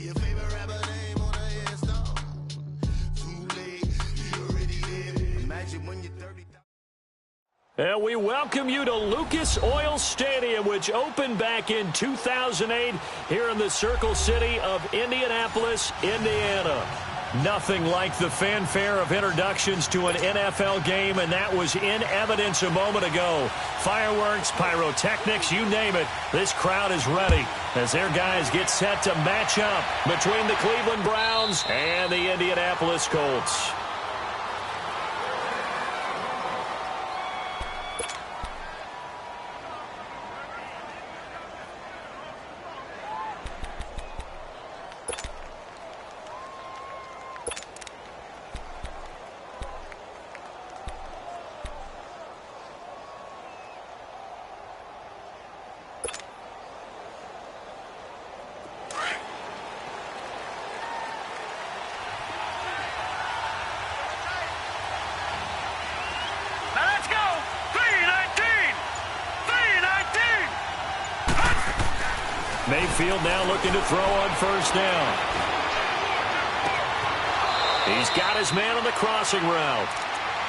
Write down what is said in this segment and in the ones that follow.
your favorite rapper name on a headstone. Too late, you already did. Imagine when you're 30. And we welcome you to Lucas Oil Stadium, which opened back in 2008 here in the Circle City of Indianapolis, Indiana. Nothing like the fanfare of introductions to an NFL game, and that was in evidence a moment ago. Fireworks, pyrotechnics, you name it. This crowd is ready as their guys get set to match up between the Cleveland Browns and the Indianapolis Colts. Mayfield now looking to throw on first down. He's got his man on the crossing route.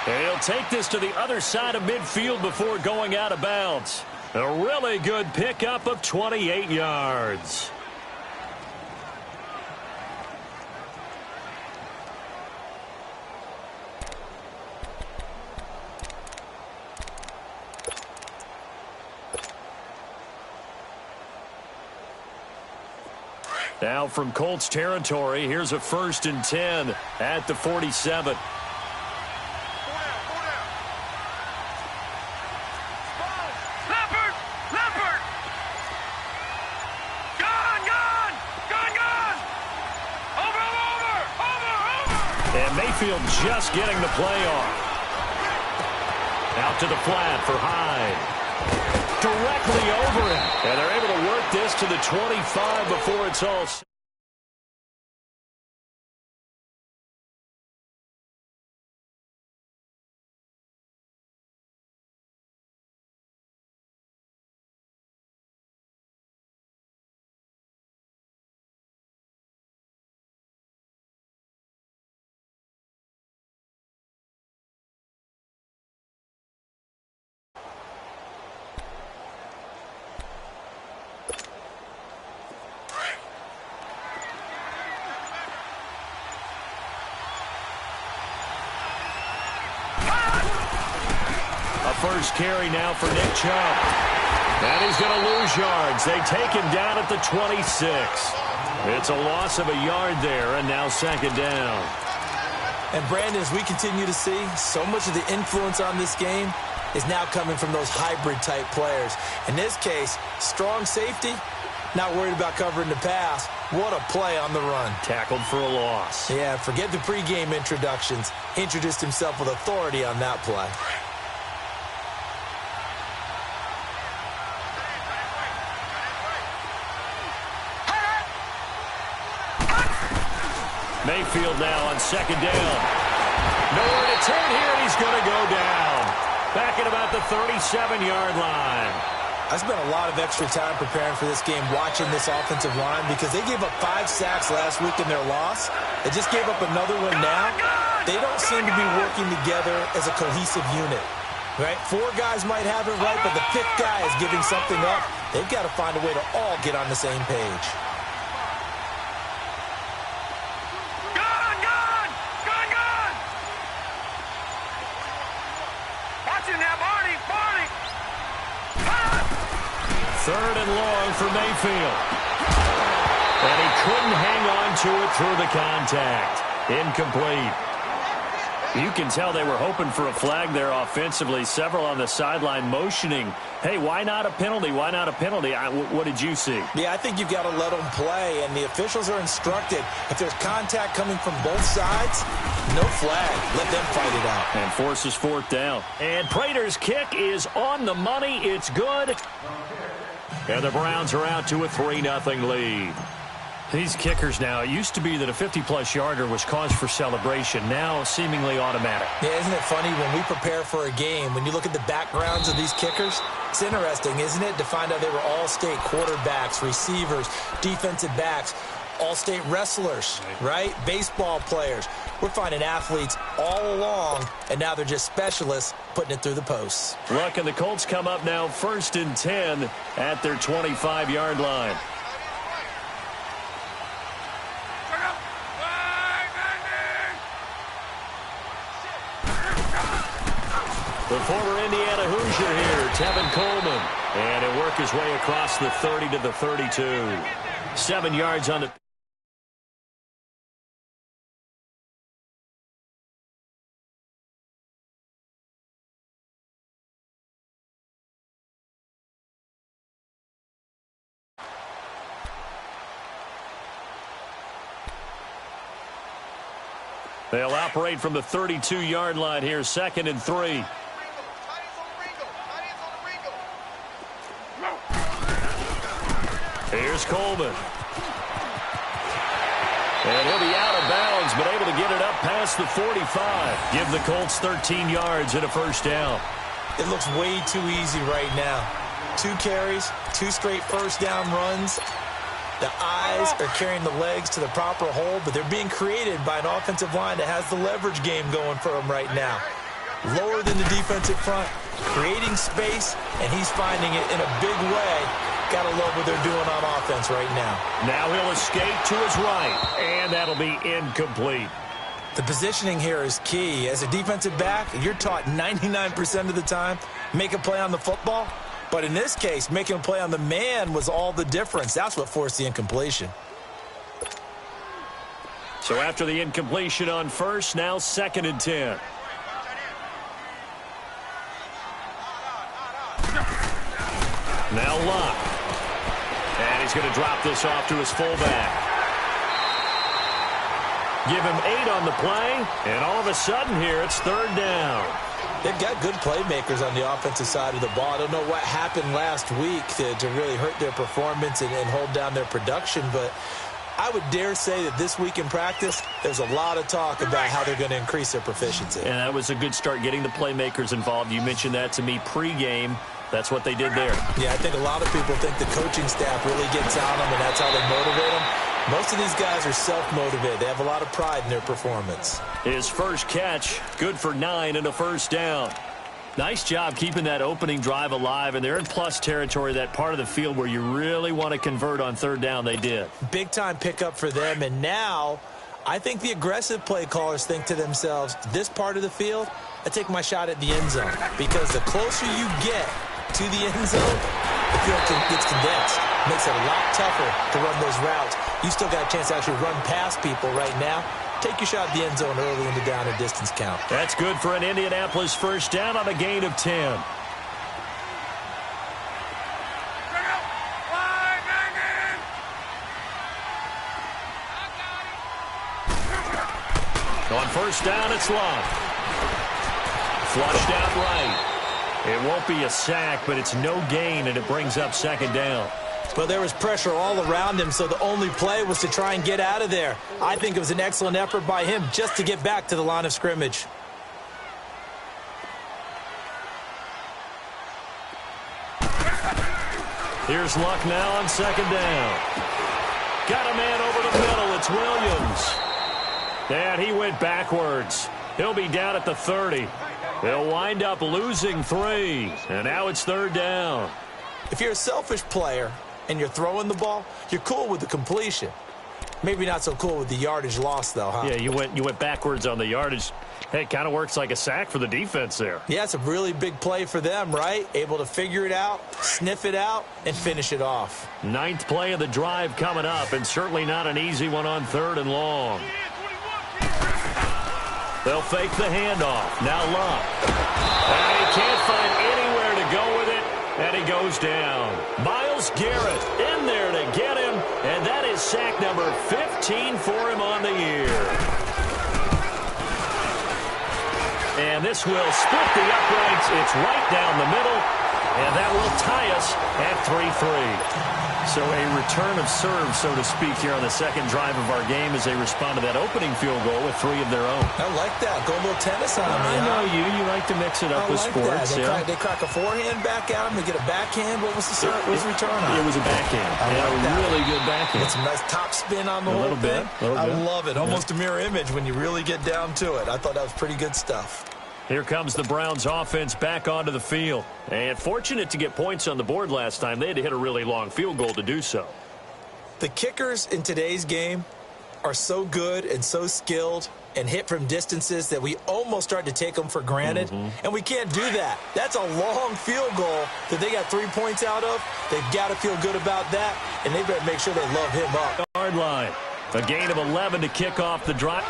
And he'll take this to the other side of midfield before going out of bounds. A really good pickup of 28 yards. Now from Colts territory, here's a 1st and 10 at the 47. And Mayfield just getting the play off. Out to the flat for Hyde. Directly over him. And they're able to work this to the 25 before it's all set. First carry now for Nick Chubb. And he's going to lose yards. They take him down at the 26. It's a loss of a yard there, and now 2nd down. And, Brandon, as we continue to see, so much of the influence on this game is now coming from those hybrid-type players. In this case, strong safety, not worried about covering the pass. What a play on the run. Tackled for a loss. Yeah, forget the pregame introductions. Introduced himself with authority on that play. Mayfield now on 2nd down. Nowhere to turn here, and he's going to go down. Back at about the 37-yard line. I spent a lot of extra time preparing for this game, watching this offensive line, because they gave up 5 sacks last week in their loss. They just gave up another one now. They don't seem to be working together as a cohesive unit. Right? 4 guys might have it right, but the 5th guy is giving something up. They've got to find a way to all get on the same page. Third and long for Mayfield. And he couldn't hang on to it through the contact. Incomplete. You can tell they were hoping for a flag there offensively. Several on the sideline motioning, hey, why not a penalty? Why not a penalty? What did you see? Yeah, I think you've got to let them play, and the officials are instructed. If there's contact coming from both sides, no flag. Let them fight it out. And forces 4th down. And Prater's kick is on the money. It's good. And the Browns are out to a 3-0 lead. These kickers now, it used to be that a 50-plus yarder was cause for celebration. Now seemingly automatic. Yeah, isn't it funny when we prepare for a game, when you look at the backgrounds of these kickers, it's interesting, isn't it, to find out they were all-state quarterbacks, receivers, defensive backs, all-state wrestlers, right? Baseball players. We're finding athletes all along, and now they're just specialists putting it through the posts. Look, and the Colts come up now 1st and 10 at their 25-yard line. The former Indiana Hoosier here, Tevin Coleman. And he'll work his way across the 30 to the 32. 7 yards on the... They'll operate from the 32-yard line here, 2nd and 3. Here's Coleman. And he'll be out of bounds, but able to get it up past the 45. Give the Colts 13 yards and a first down. It looks way too easy right now. 2 carries, 2 straight first down runs. The eyes are carrying the legs to the proper hole, but they're being created by an offensive line that has the leverage game going for them right now. Lower than the defensive front, creating space, and he's finding it in a big way. Gotta love what they're doing on offense right now. Now he'll escape to his right, and that'll be incomplete. The positioning here is key. As a defensive back, you're taught 99% of the time, make a play on the football. But in this case, making a play on the man was all the difference. That's what forced the incompletion. So after the incompletion on first, now 2nd and 10. Now Luck. And he's going to drop this off to his fullback. Give him 8 on the play, and all of a sudden here, it's 3rd down. They've got good playmakers on the offensive side of the ball. I don't know what happened last week to really hurt their performance and hold down their production, but I would dare say that this week in practice, there's a lot of talk about how they're going to increase their proficiency. And that was a good start, getting the playmakers involved. You mentioned that to me pregame. That's what they did there. Yeah, I think a lot of people think the coaching staff really gets on them, and that's how they motivate them. Most of these guys are self-motivated. They have a lot of pride in their performance. His first catch, good for 9 and a first down. Nice job keeping that opening drive alive, and they're in plus territory, that part of the field where you really want to convert on 3rd down. They did. Big-time pickup for them, and now I think the aggressive play callers think to themselves, this part of the field, I take my shot at the end zone, because the closer you get to the end zone, the field gets condensed. Makes it a lot tougher to run those routes. You still got a chance to actually run past people right now. Take your shot at the end zone early in the down and distance count. That's good for an Indianapolis first down on a gain of 10. On first down, it's Long. Flushed out right. It won't be a sack, but it's no gain, and it brings up 2nd down. Well, there was pressure all around him, so the only play was to try and get out of there. I think it was an excellent effort by him just to get back to the line of scrimmage. Here's Luck now on 2nd down. Got a man over the middle. It's Williams. And he went backwards. He'll be down at the 30. They'll wind up losing 3. And now it's 3rd down. If you're a selfish player and you're throwing the ball, you're cool with the completion. Maybe not so cool with the yardage loss, though, huh? Yeah, you went backwards on the yardage. Hey, it kind of works like a sack for the defense there. Yeah, it's a really big play for them, right? Able to figure it out, sniff it out, and finish it off. 9th play of the drive coming up, and certainly not an easy one on 3rd and long. They'll fake the handoff. Now Luck. And he can't find anywhere to go with it, and he goes down. Myles Garrett in there to get him, and that is sack number 15 for him on the year. And this will split the uprights. It's right down the middle, And that will tie us at 3-3. So a return of serve, so to speak, here on the second drive of our game as they respond to that opening field goal with 3 of their own. I like that. Go a little tennis on me. I know you. You like to mix it up with sports. They crack a forehand back at him. They get a backhand. What was the serve? What was the return on? It was a backhand. A really good backhand. It's a nice top spin on the whole thing. I love it. Almost a mirror image when you really get down to it. I thought that was pretty good stuff. Here comes the Browns offense back onto the field. And fortunate to get points on the board last time. They had to hit a really long field goal to do so. The kickers in today's game are so good and so skilled and hit from distances that we almost start to take them for granted. And we can't do that. That's a long field goal that they got 3 points out of. They've got to feel good about that, and they better make sure they love him up. Yard line. A gain of 11 to kick off the drive.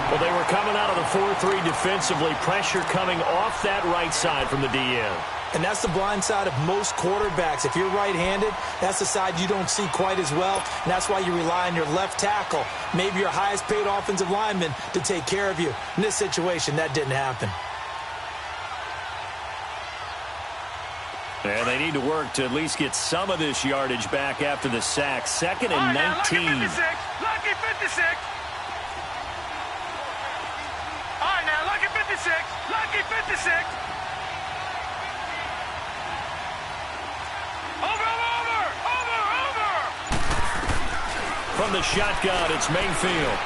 Well, they were coming out of the 4-3 defensively. Pressure coming off that right side from the DN. And that's the blind side of most quarterbacks. If you're right-handed, that's the side you don't see quite as well. And that's why you rely on your left tackle, maybe your highest-paid offensive lineman, to take care of you. In this situation, that didn't happen. And they need to work to at least get some of this yardage back after the sack. 2nd and 19. Lucky 56. All right, now, lucky 56. Lucky 56. Over. From the shotgun, it's Mayfield.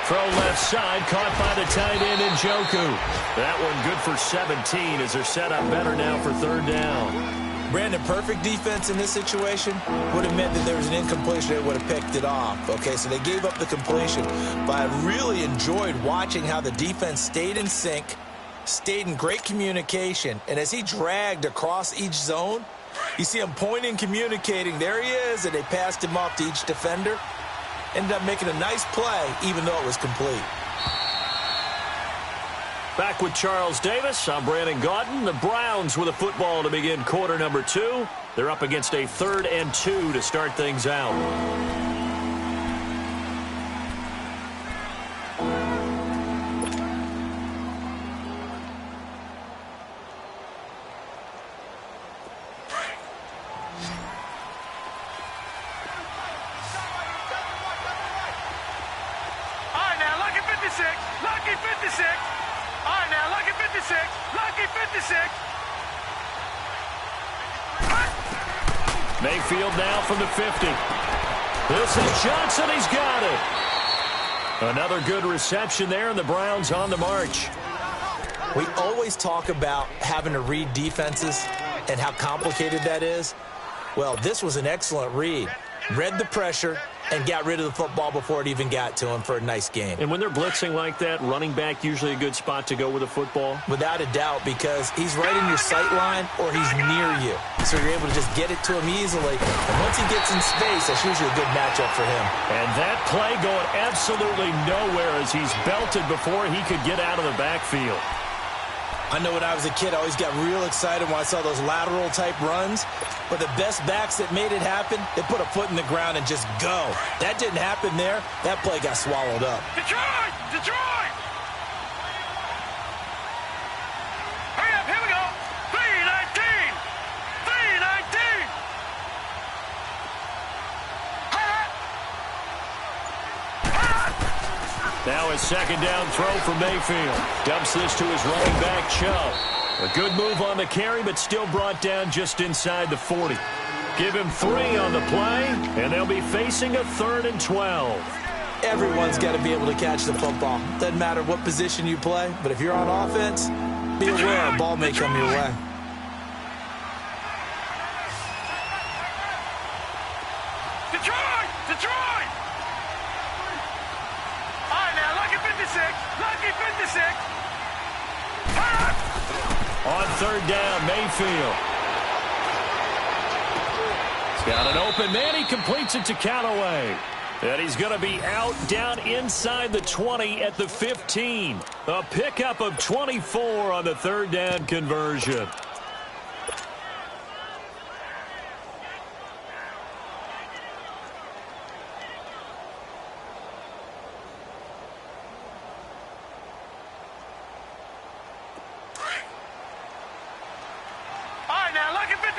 Throw left side, caught by the tight end Njoku. That one good for 17 as they're set up better now for 3rd down. Brandon, perfect defense in this situation would have meant that there was an incompletion. They would have picked it off. Okay, so they gave up the completion. But I really enjoyed watching how the defense stayed in sync, stayed in great communication. And as he dragged across each zone, you see him pointing, communicating. There he is, and they passed him off to each defender. Ended up making a nice play, even though it was complete. Back with Charles Davis. I'm Brandon Gaudin. The Browns with a football to begin quarter number 2. They're up against a 3rd and 2 to start things out. Lucky 56. All right, now, lucky 56. Lucky 56. Mayfield now from the 50. This is Johnson. He's got it. Another good reception there, and the Browns on the march. We always talk about having to read defenses and how complicated that is. Well, this was an excellent read. Read the pressure and got rid of the football before it even got to him for a nice game. And when they're blitzing like that, running back usually a good spot to go with a football? Without a doubt, because he's right in your sight line or he's near you. So you're able to just get it to him easily. And once he gets in space, that's usually a good matchup for him. And that play going absolutely nowhere as he's belted before he could get out of the backfield. I know when I was a kid, I always got real excited when I saw those lateral-type runs. But the best backs that made it happen, they put a foot in the ground and just go. That didn't happen there. That play got swallowed up. Detroit! Detroit! Hurry up, here we go. 3-19. 3-19. Now a second down throw for Mayfield. Dumps this to his running back, Chubb. A good move on the carry, but still brought down just inside the 40. Give him 3 on the play, and they'll be facing a 3rd and 12. Everyone's got to be able to catch the football. Doesn't matter what position you play, but if you're on offense, be aware a ball may come your way. Detroit! Detroit! All right, now, lucky 56. Lucky 56. On 3rd down, Mayfield. He's got an open man. He completes it to Callaway. And he's going to be out down inside the 20 at the 15. A pickup of 24 on the 3rd down conversion.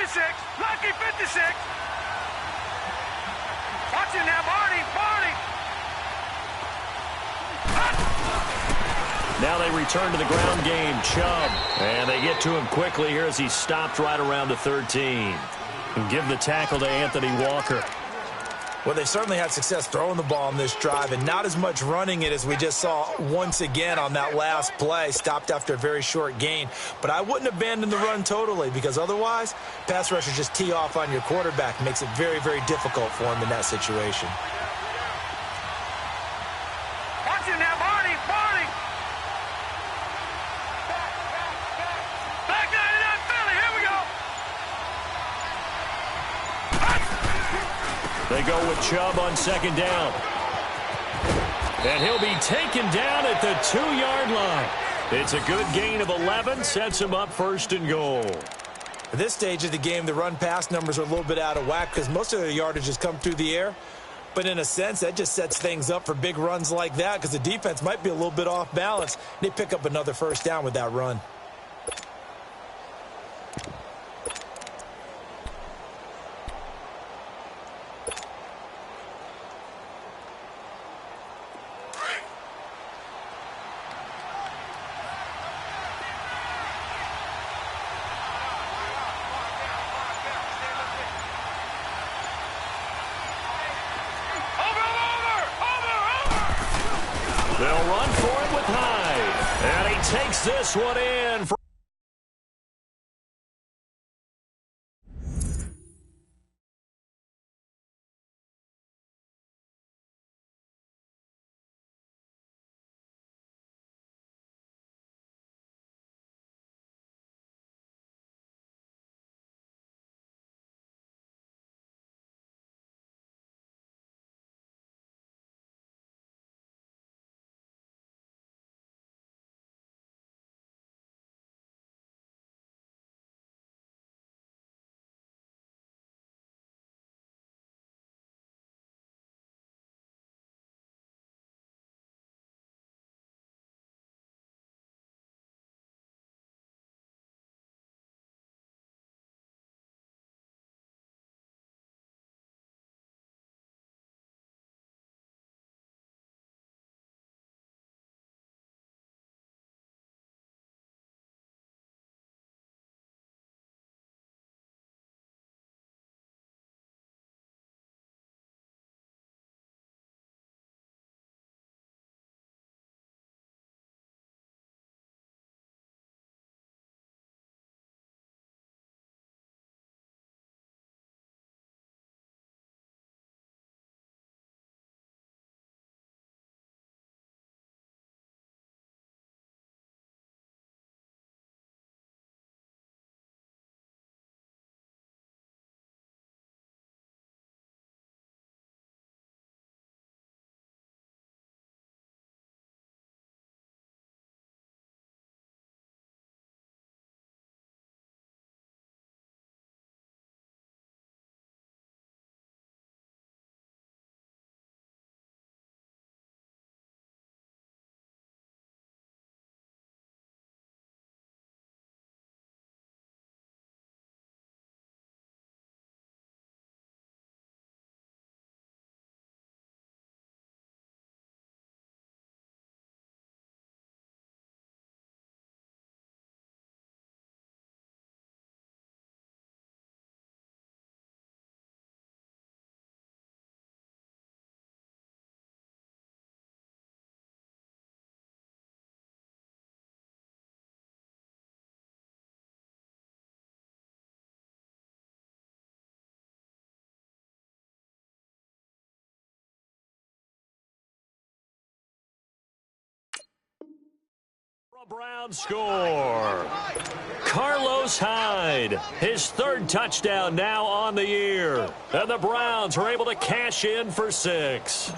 56. Lucky 56. Watch it now, Marty. Marty. Now they return to the ground game. Chubb. And they get to him quickly here as he stopped right around the 13. And give the tackle to Anthony Walker. Well, they certainly had success throwing the ball on this drive and not as much running it as we just saw once again on that last play. Stopped after a very short gain. But I wouldn't abandon the run totally because otherwise, pass rushers just tee off on your quarterback. Makes it very, very difficult for him in that situation. Watch it now, Marty. Marty. Back 99 Philly. Here we go. They go with Chubb on second down. And he'll be taken down at the 2-yard line. It's a good gain of 11, sets him up first and goal. At this stage of the game, the run-pass numbers are a little bit out of whack because most of their yardage has come through the air. But in a sense, that just sets things up for big runs like that because the defense might be a little bit off balance. They pick up another first down with that run. They'll run for it with Hyde. And he takes this one in. Browns score. Carlos Hyde, his third touchdown now on the year. And the Browns are able to cash in for 6.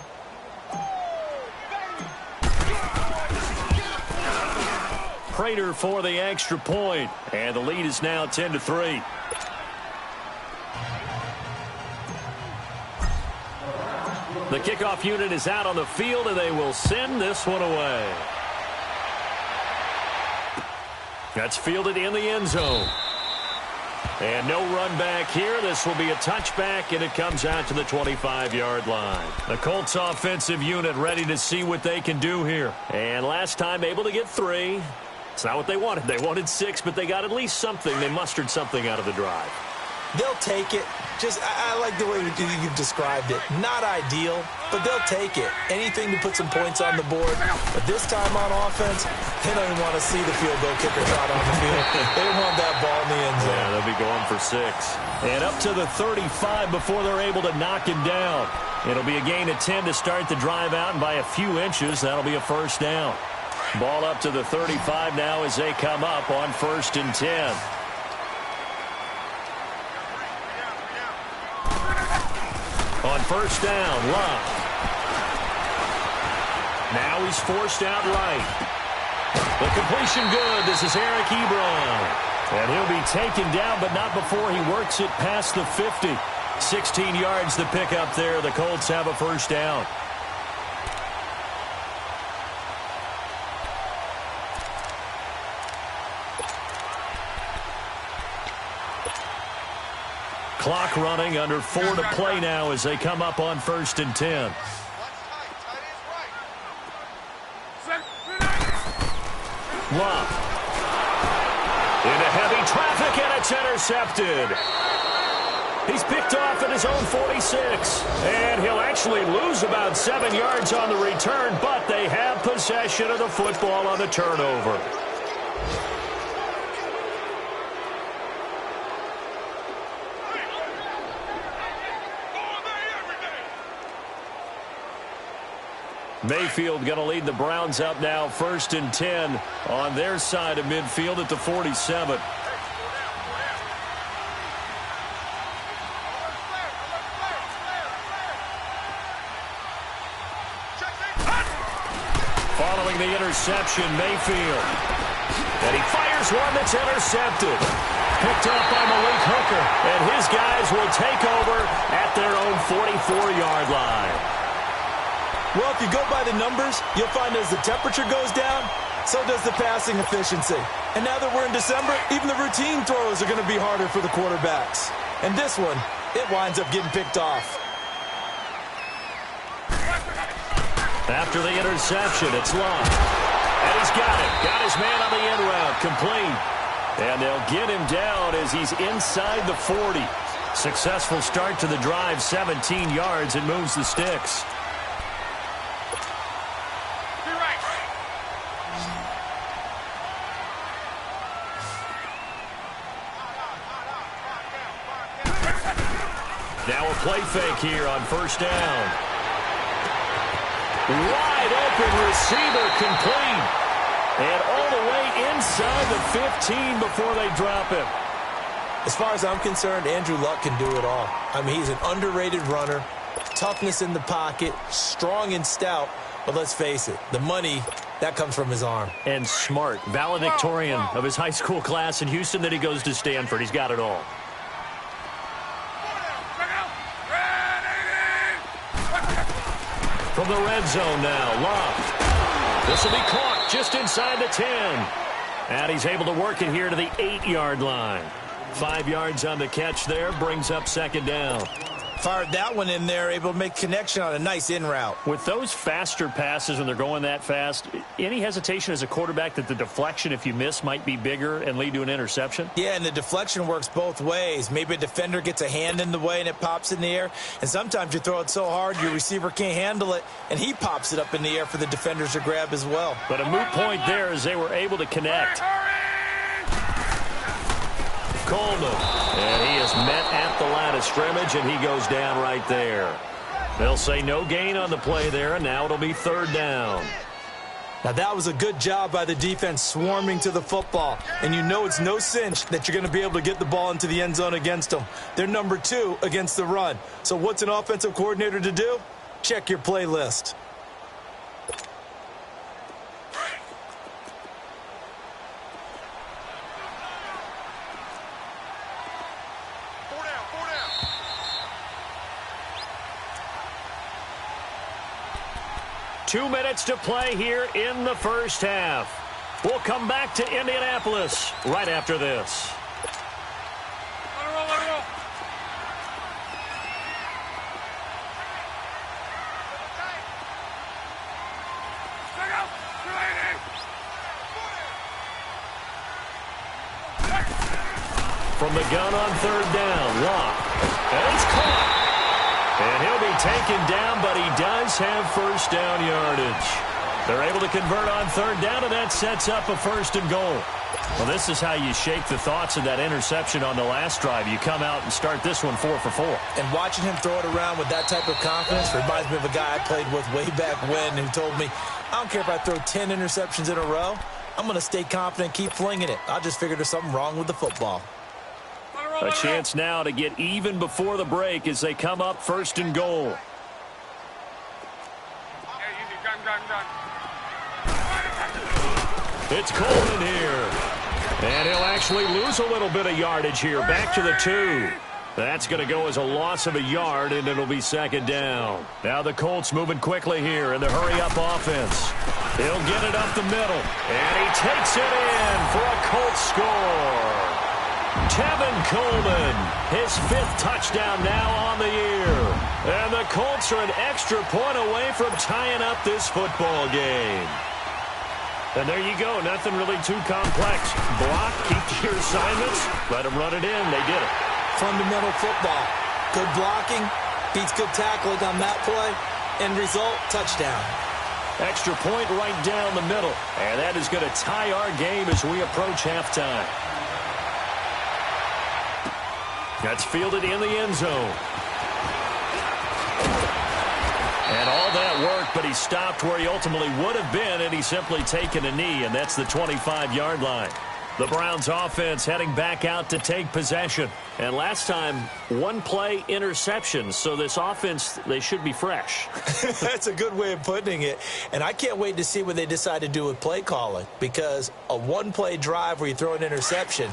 Prater for the extra point. And the lead is now 10-3. The kickoff unit is out on the field, and they will send this one away. That's fielded in the end zone. And no run back here. This will be a touchback, and it comes out to the 25-yard line. The Colts offensive unit ready to see what they can do here. And last time able to get 3. It's not what they wanted. They wanted 6, but they got at least something. They mustered something out of the drive. They'll take it. I like the way you've described it. Not ideal, but they'll take it. Anything to put some points on the board. But this time on offense, they don't even want to see the field goal kicker shot on the field. They want that ball in the end zone. Yeah, they'll be going for 6. And up to the 35 before they're able to knock him down. It'll be a gain of 10 to start the drive out, and by a few inches, that'll be a first down. Ball up to the 35 now as they come up on 1st and 10. On 1st down, Love. Now he's forced out right. The completion good. This is Eric Ebron. And he'll be taken down, but not before he works it past the 50. 16 yards to pick up there. The Colts have a first down. Clock running, under 4 to play now as they come up on 1st and 10. Love. Into heavy traffic, and it's intercepted. He's picked off at his own 46. And he'll actually lose about 7 yards on the return, but they have possession of the football on the turnover. Mayfield going to lead the Browns up now, 1st and 10 on their side of midfield at the 47. Following the interception, Mayfield. And he fires one that's intercepted. Picked up by Malik Hooker, and his guys will take over at their own 44-yard line. Well, if you go by the numbers, you'll find as the temperature goes down, so does the passing efficiency. And now that we're in December, even the routine throws are going to be harder for the quarterbacks. And this one, it winds up getting picked off. After the interception, it's Long. And he's got it. Got his man on the end route, complete. And they'll get him down as he's inside the 40. Successful start to the drive, 17 yards, and moves the sticks. Now a play fake here on 1st down. Wide open receiver, complete. And all the way inside the 15 before they drop him. As far as I'm concerned, Andrew Luck can do it all. I mean, he's an underrated runner, toughness in the pocket, strong and stout. But let's face it, the money, that comes from his arm. And smart, valedictorian of his high school class in Houston. Then he goes to Stanford. He's got it all. From the red zone now, Love. This will be caught just inside the 10. And he's able to work it here to the 8-yard line. 5 yards on the catch there, brings up 2nd down. Fired that one in there, able to make connection on a nice in route. With those faster passes when they're going that fast, any hesitation as a quarterback that the deflection, if you miss, might be bigger and lead to an interception? Yeah, and the deflection works both ways. Maybe a defender gets a hand in the way and it pops in the air. And sometimes you throw it so hard your receiver can't handle it, and he pops it up in the air for the defenders to grab as well. But a moot point there as they were able to connect. Coleman, and he is met at the line of scrimmage, and he goes down right there. They'll say no gain on the play there, and now it'll be 3rd down. Now that was a good job by the defense swarming to the football, and you know it's no cinch that you're going to be able to get the ball into the end zone against them. They're number 2 against the run. So what's an offensive coordinator to do? Check your playlist. Two minutes to play here in the first half. We'll come back to Indianapolis right after this. from the gun on third down. Lock. And it's caught. And he'll be taken down, but he does have first down yardage. They're able to convert on third down, and that sets up a first and goal. Well, this is how you shake the thoughts of that interception on the last drive. You come out and start this one 4 for 4. And watching him throw it around with that type of confidence reminds me of a guy I played with way back when who told me, I don't care if I throw 10 interceptions in a row. I'm going to stay confident, keep flinging it. I just figured there's something wrong with the football. A chance now to get even before the break as they come up first and goal. It's Coleman here. And he'll actually lose a little bit of yardage here. Back to the 2. That's going to go as a loss of a yard, and it'll be second down. Now the Colts moving quickly here in the hurry-up offense. He'll get it up the middle. And he takes it in for a Colts score. Tevin Coleman, his 5th touchdown now on the year. And the Colts are an extra point away from tying up this football game. And there you go. Nothing really too complex. Block, keep to your assignments, let them run it in. They did it. Fundamental football. Good blocking, beats good tackling on that play. End result, touchdown. Extra point right down the middle. And that is going to tie our game as we approach halftime. That's fielded in the end zone. And all that work, but he stopped where he ultimately would have been, and he's simply taken a knee, and that's the 25-yard line. The Browns offense heading back out to take possession. And last time, one play interception, so this offense, they should be fresh. That's a good way of putting it. And I can't wait to see what they decide to do with play calling, because a one-play drive where you throw an interception,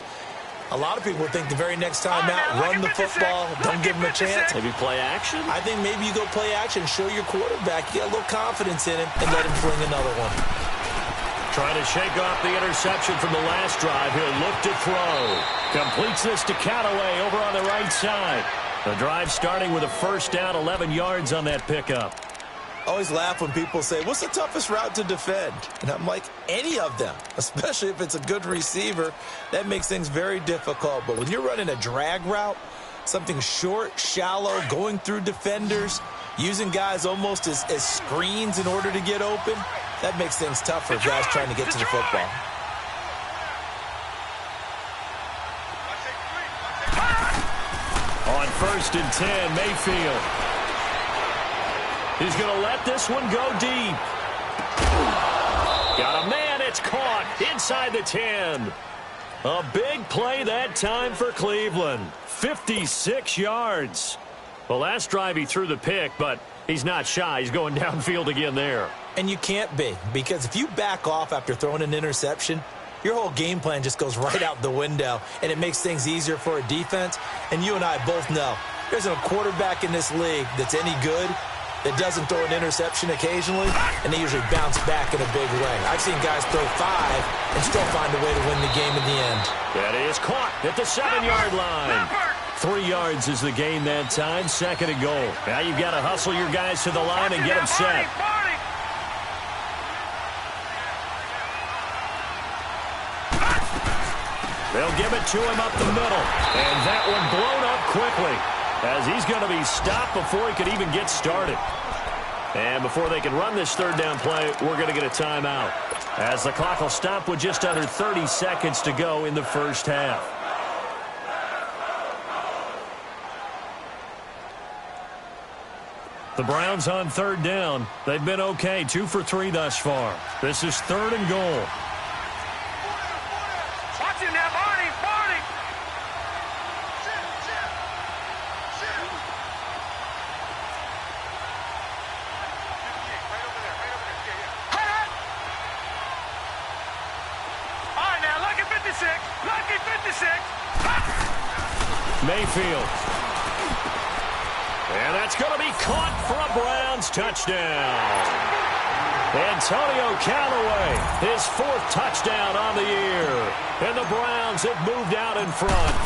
a lot of people think the very next time out, run the football, don't give him a chance. Maybe play action? I think maybe you go play action, show your quarterback, get a little confidence in him, and let him fling another one. Trying to shake off the interception from the last drive. He'll look to throw. Completes this to Callaway over on the right side. The drive starting with a first down, 11 yards on that pickup. I always laugh when people say, what's the toughest route to defend? And I'm like, any of them, especially if it's a good receiver. That makes things very difficult. But when you're running a drag route, something short, shallow, going through defenders, using guys almost as screens in order to get open, that makes things tough for guys trying to get to the football. On first and 10, Mayfield. He's going to let this one go deep. Got a man, it's caught inside the 10. A big play that time for Cleveland. 56 yards. The last drive he threw the pick, but he's not shy. He's going downfield again there. And you can't be, because if you back off after throwing an interception, your whole game plan just goes right out the window, and it makes things easier for a defense. And you and I both know there's a quarterback in this league that's any good that doesn't throw an interception occasionally, and they usually bounce back in a big way. I've seen guys throw 5 and still find a way to win the game in the end. That is caught at the 7-yard line. 3 yards is the gain that time, second and goal. Now you've got to hustle your guys to the line and get them set. They'll give it to him up the middle. And that one blown up quickly as he's going to be stopped before he could even get started. And before they can run this third down play, we're going to get a timeout, as the clock will stop with just under 30 seconds to go in the first half. The Browns on third down. They've been okay, 2 for 3 thus far. This is third and goal. Watch it now, Barney, Barney. All right, now, lucky 56, lucky 56. Mayfield. And that's going to be caught for a Browns touchdown. Antonio Callaway, his 4th touchdown on the year. And the Browns have moved out in front.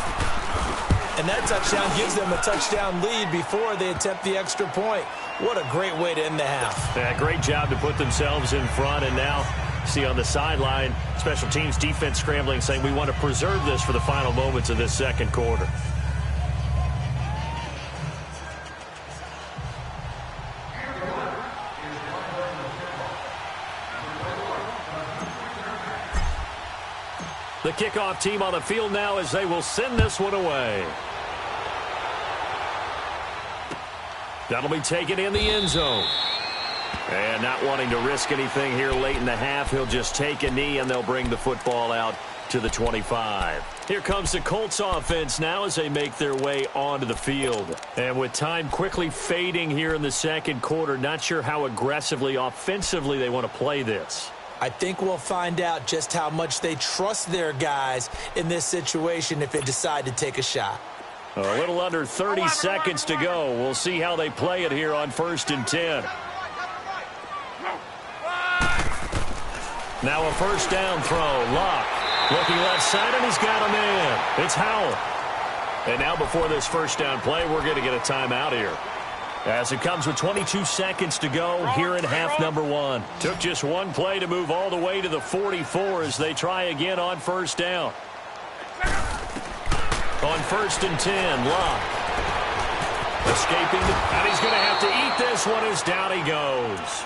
And that touchdown gives them a touchdown lead before they attempt the extra point. What a great way to end the half. Yeah, great job to put themselves in front, and now See on the sideline, special teams defense scrambling, saying we want to preserve this for the final moments of this second quarter. The kickoff team on the field now as they will send this one away. That'll be taken in the end zone. And not wanting to risk anything here late in the half, he'll just take a knee and they'll bring the football out to the 25. Here comes the Colts offense now as they make their way onto the field. And with time quickly fading here in the second quarter, not sure how aggressively, offensively they want to play this. I think we'll find out just how much they trust their guys in this situation if they decide to take a shot. A little under 30 seconds to go. We'll see how they play it here on 1st and 10. Now a first down throw. Locke looking left side, and he's got a man. It's Howell. And now before this first down play, we're going to get a timeout here, as it comes with 22 seconds to go here in half number 1. Took just one play to move all the way to the 44 as they try again on first down. On 1st and 10, Locke escaping, and he's going to have to eat this one as down he goes.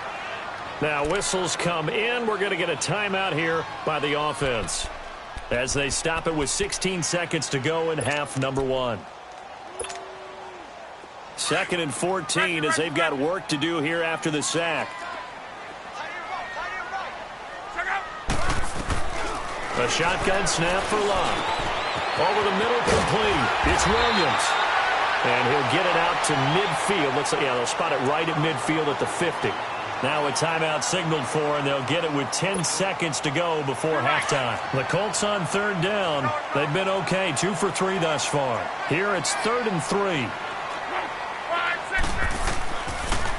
Now whistles come in. We're going to get a timeout here by the offense as they stop it with 16 seconds to go in half number 1. 2nd and 14 as they've got work to do here after the sack. A shotgun snap for Locke. Over the middle, complete. It's Williams. And he'll get it out to midfield. Looks like, yeah, they'll spot it right at midfield at the 50. Now a timeout signaled for, and they'll get it with 10 seconds to go before halftime. The Colts on 3rd down. They've been okay, 2 for 3 thus far. Here it's 3rd and 3.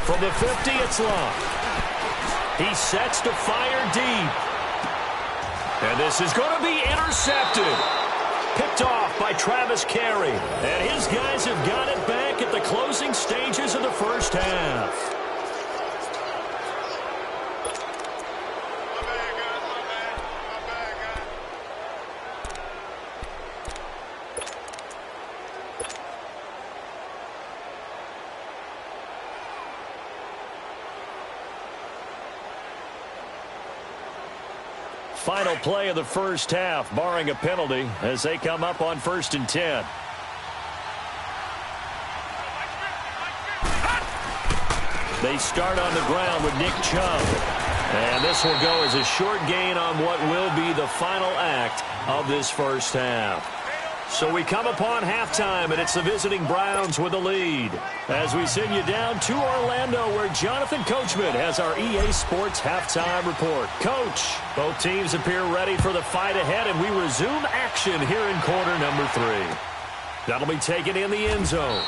From the 50, it's Locke. He sets to fire deep. And this is going to be intercepted. Picked off by Travis Carey. And his guys have got it back at the closing stages of the first half. Final play of the first half, barring a penalty, as they come up on 1st and 10. They start on the ground with Nick Chubb. And this will go as a short gain on what will be the final act of this first half. So we come upon halftime, and it's the visiting Browns with the lead. As we send you down to Orlando, where Jonathan Coachman has our EA Sports halftime report. Coach, both teams appear ready for the fight ahead, and we resume action here in quarter number 3. That'll be taken in the end zone.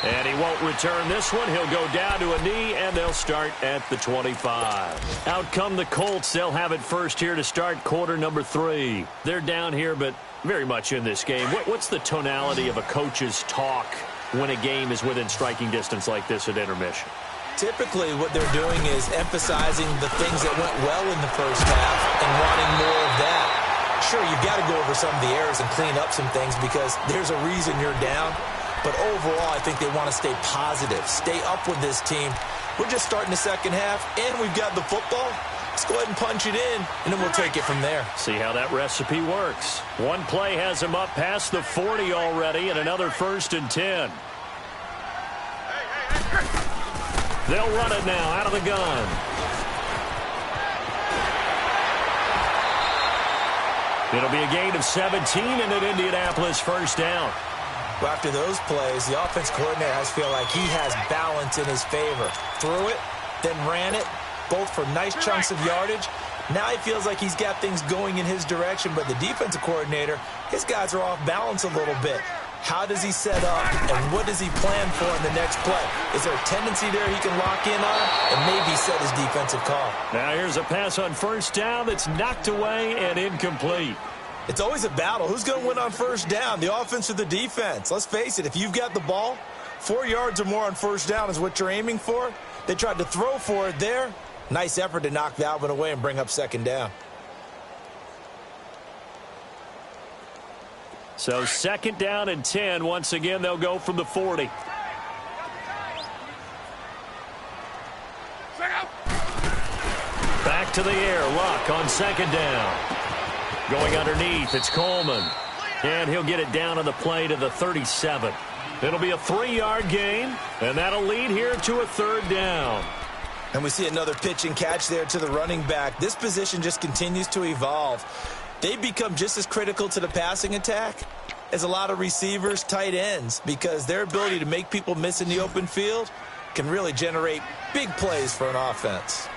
And he won't return this one. He'll go down to a knee, and they'll start at the 25. Out come the Colts. They'll have it first here to start quarter number 3. They're down here, but very much in this game. What's the tonality of a coach's talk when a game is within striking distance like this at intermission? Typically, what they're doing is emphasizing the things that went well in the first half and wanting more of that. Sure, you've got to go over some of the errors and clean up some things because there's a reason you're down. But overall, I think they want to stay positive, stay up with this team. We're just starting the second half, and we've got the football. Let's go ahead and punch it in, and then we'll take it from there. See how that recipe works. One play has them up past the 40 already, and another 1st and 10. They'll run it now out of the gun. It'll be a gain of 17 and an Indianapolis first down. Well, after those plays, the offense coordinator has feel like he has balance in his favor. Threw it, then ran it, both for nice chunks of yardage. Now he feels like he's got things going in his direction, but the defensive coordinator, his guys are off balance a little bit. How does he set up, and what does he plan for in the next play? Is there a tendency there he can lock in on and maybe set his defensive call? Now here's a pass on first down that's knocked away and incomplete. It's always a battle. Who's going to win on first down, the offense or the defense? Let's face it, if you've got the ball, 4 yards or more on first down is what you're aiming for. They tried to throw for it there. Nice effort to knock that one away and bring up second down. So second down and 10. Once again, they'll go from the 40. Back to the air. Luck on second down. Going underneath, it's Coleman. And he'll get it down on the play to the 37. It'll be a 3-yard gain, and that'll lead here to a third down. And we see another pitch and catch there to the running back. This position just continues to evolve. They become just as critical to the passing attack as a lot of receivers, tight ends, because their ability to make people miss in the open field can really generate big plays for an offense.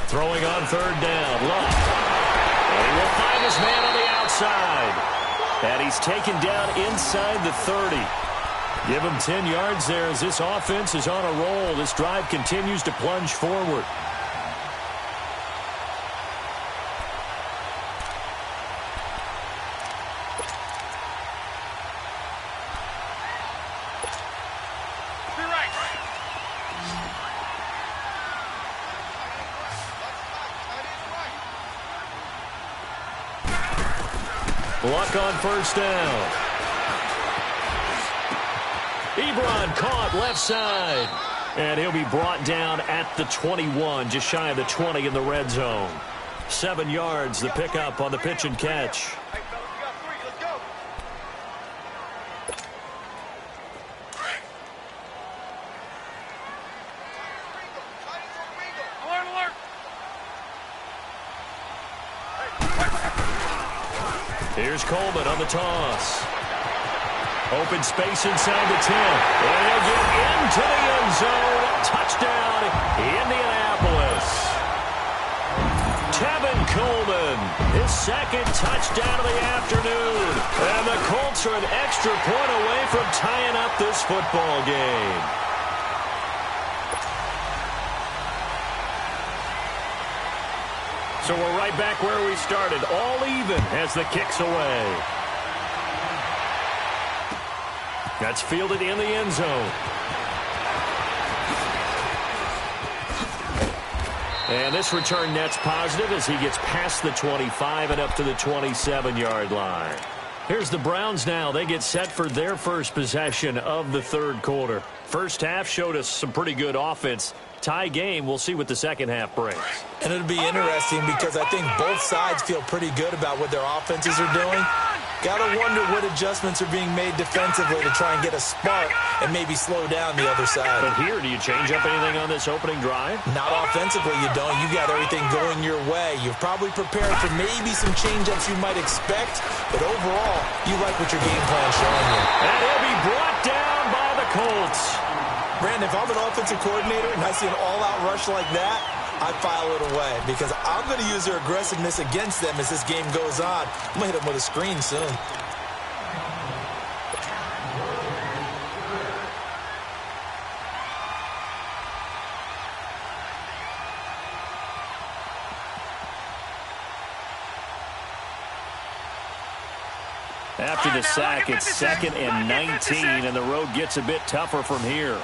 Throwing on third down, Luck. And he will find his man on the outside. And he's taken down inside the 30. Give him 10 yards there as this offense is on a roll. This drive continues to plunge forward. Luck on first down. Ebron caught left side. And he'll be brought down at the 21, just shy of the 20 in the red zone. 7 yards, the pickup on the pitch and catch. Here's Coleman on the toss. Open space inside the 10. And he'll get into the end zone. Touchdown, Indianapolis. Tevin Coleman, his second touchdown of the afternoon. And the Colts are an extra point away from tying up this football game. So we're right back where we started, all even as the kick's away. That's fielded in the end zone. And this return net's positive as he gets past the 25 and up to the 27-yard line. Here's the Browns now. They get set for their first possession of the third quarter. First half showed us some pretty good offense. Tie game, we'll see what the second half brings. And it'll be interesting because I think both sides feel pretty good about what their offenses are doing. Gotta wonder what adjustments are being made defensively to try and get a spark and maybe slow down the other side. But here, do you change up anything on this opening drive? Not offensively, you don't. You got everything going your way. You've probably prepared for maybe some change-ups you might expect, but overall, you like what your game plan's showing you. And he'll be brought down by the Colts. Brandon, if I'm an offensive coordinator and I see an all-out rush like that, I file it away because I'm going to use their aggressiveness against them as this game goes on. I'm going to hit them with a screen soon. After the sack, it's 2nd and 19, and the road gets a bit tougher from here.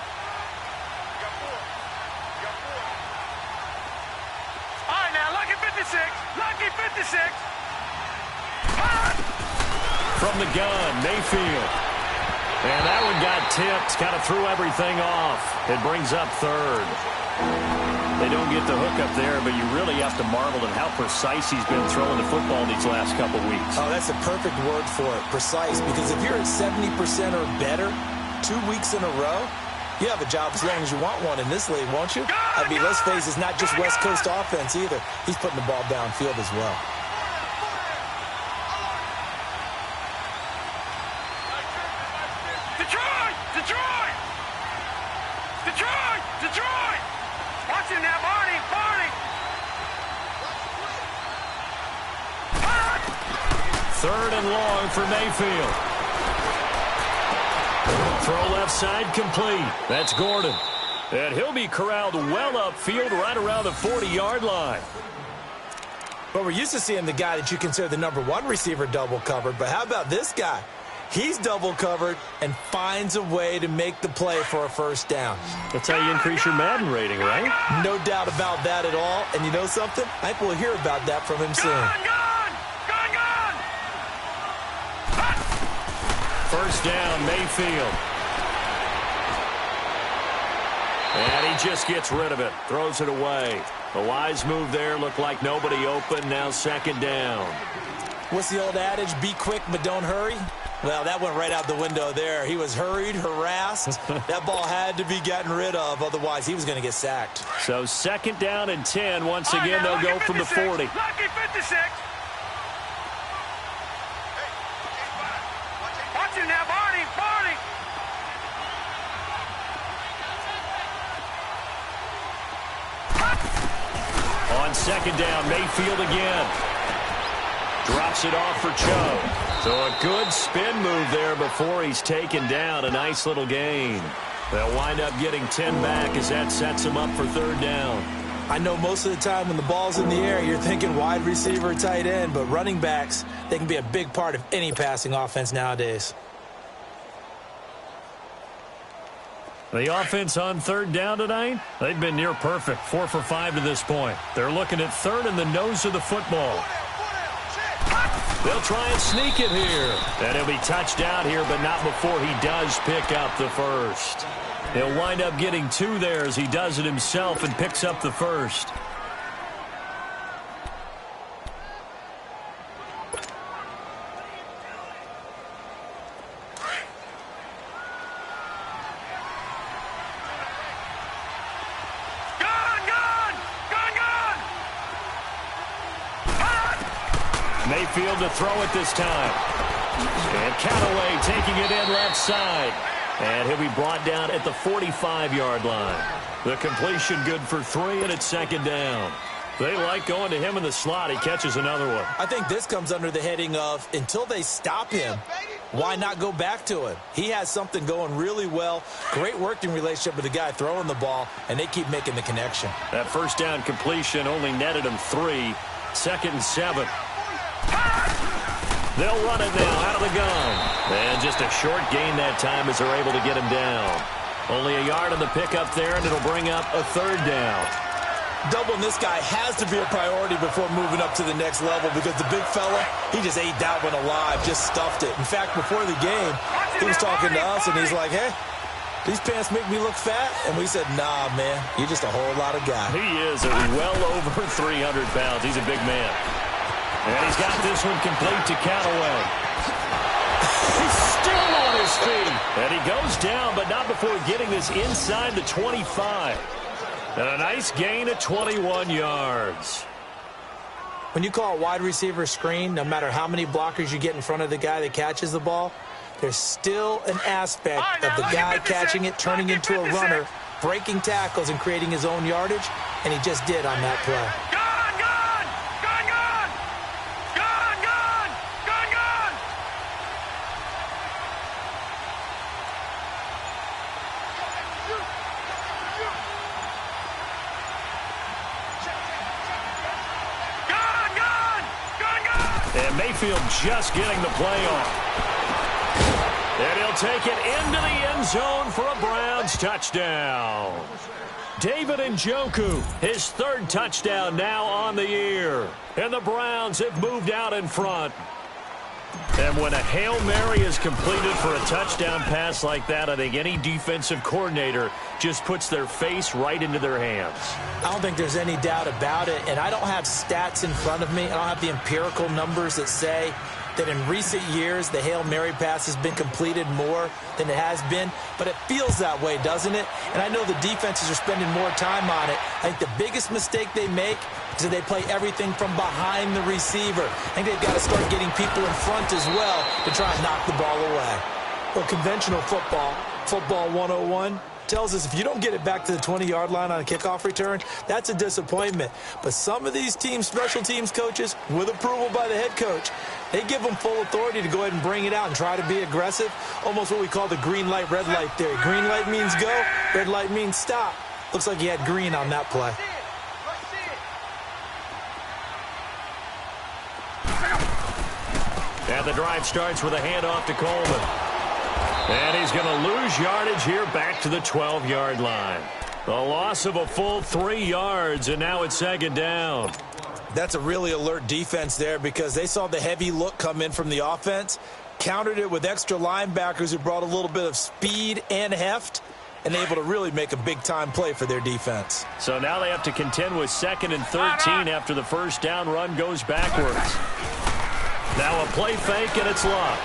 From the gun, Mayfield. And that one got tipped, kind of threw everything off. It brings up third. They don't get the hook up there, but you really have to marvel at how precise he's been throwing the football these last couple weeks. Oh, that's a perfect word for it, precise, because if you're at 70% or better 2 weeks in a row, you have a job as long as you want one in this league, won't you? I mean, let's face it, it's not just West Coast offense either. He's putting the ball downfield as well. Detroit! Watch him now, Barney! Third and long for Mayfield. Throw left side complete. That's Gordon. And he'll be corralled well upfield right around the 40-yard line. But we're used to seeing the guy that you consider the #1 receiver double covered. But how about this guy? He's double covered and finds a way to make the play for a first down. That's how you increase your Madden rating, right? No doubt about that at all. And you know something? I think we'll hear about that from him soon. First down, Mayfield. And he just gets rid of it. Throws it away. A wise move there. Looked like nobody open. Now second down. What's the old adage? Be quick, but don't hurry. Well, that went right out the window there. He was hurried, harassed. That ball had to be gotten rid of. Otherwise, he was going to get sacked. So second down and 10. Once again, they'll go from the 40. Lucky 56. Watch it now, Barney. Barney. On second down, Mayfield again. Drops it off for Chubb. So a good spin move there before he's taken down. A nice little gain. They'll wind up getting 10 back as that sets them up for third down. I know most of the time when the ball's in the air, you're thinking wide receiver, tight end, but running backs, they can be a big part of any passing offense nowadays. The offense on third down tonight, they've been near perfect. 4 for 5 to this point. They're looking at third in the nose of the football. They'll try and sneak it here. And he'll be touched out here, but not before he does pick up the first. He'll wind up getting 2 there as he does it himself and picks up the first. Mayfield to throw it this time. And Callaway taking it in left side. And he'll be brought down at the 45-yard line. The completion good for 3, and it's second down. They like going to him in the slot. He catches another one. I think this comes under the heading of, until they stop him, why not go back to him? He has something going really well. Great working relationship with the guy throwing the ball, and they keep making the connection. That first down completion only netted him 3. Second and 7. They'll run it now out of the gun. And just a short gain that time as they're able to get him down. Only a yard on the pickup there, and it'll bring up a third down. Doubling this guy has to be a priority before moving up to the next level because the big fella, he just ate that one alive, just stuffed it. In fact, before the game, he was talking to us, and he's like, hey, these pants make me look fat? And we said, nah, man, you're just a whole lot of guy. He is well over 300 pounds. He's a big man. And he's got this one complete to Callaway. He's still on his feet. And he goes down, but not before getting this inside the 25. And a nice gain of 21 yards. When you call a wide receiver screen, no matter how many blockers you get in front of the guy that catches the ball, there's still an aspect of the guy catching it, turning into a runner, breaking tackles and creating his own yardage, and he just did on that play. And Mayfield just getting the play off. And he'll take it into the end zone for a Browns touchdown. David Njoku, his third touchdown now on the year. And the Browns have moved out in front. And when a Hail Mary is completed for a touchdown pass like that, I think any defensive coordinator just puts their face right into their hands. I don't think there's any doubt about it, and I don't have stats in front of me. I don't have the empirical numbers that say that in recent years the Hail Mary pass has been completed more than it has been, but it feels that way, doesn't it? And I know the defenses are spending more time on it. I think the biggest mistake they make is that they play everything from behind the receiver. I think they've got to start getting people in front as well to try and knock the ball away. Well, conventional football 101, tells us if you don't get it back to the 20-yard line on a kickoff return, that's a disappointment. But some of these teams, special teams coaches, with approval by the head coach, they give them full authority to go ahead and bring it out and try to be aggressive, almost what we call the green light, red light theory. Green light means go, red light means stop. Looks like he had green on that play. And the drive starts with a handoff to Coleman. And he's going to lose yardage here back to the 12-yard line. A loss of a full 3 yards, and now it's second down. That's a really alert defense there because they saw the heavy look come in from the offense, countered it with extra linebackers who brought a little bit of speed and heft, and able to really make a big-time play for their defense. So now they have to contend with 2nd and 13 after the first down run goes backwards. Now a play fake, and it's Luck.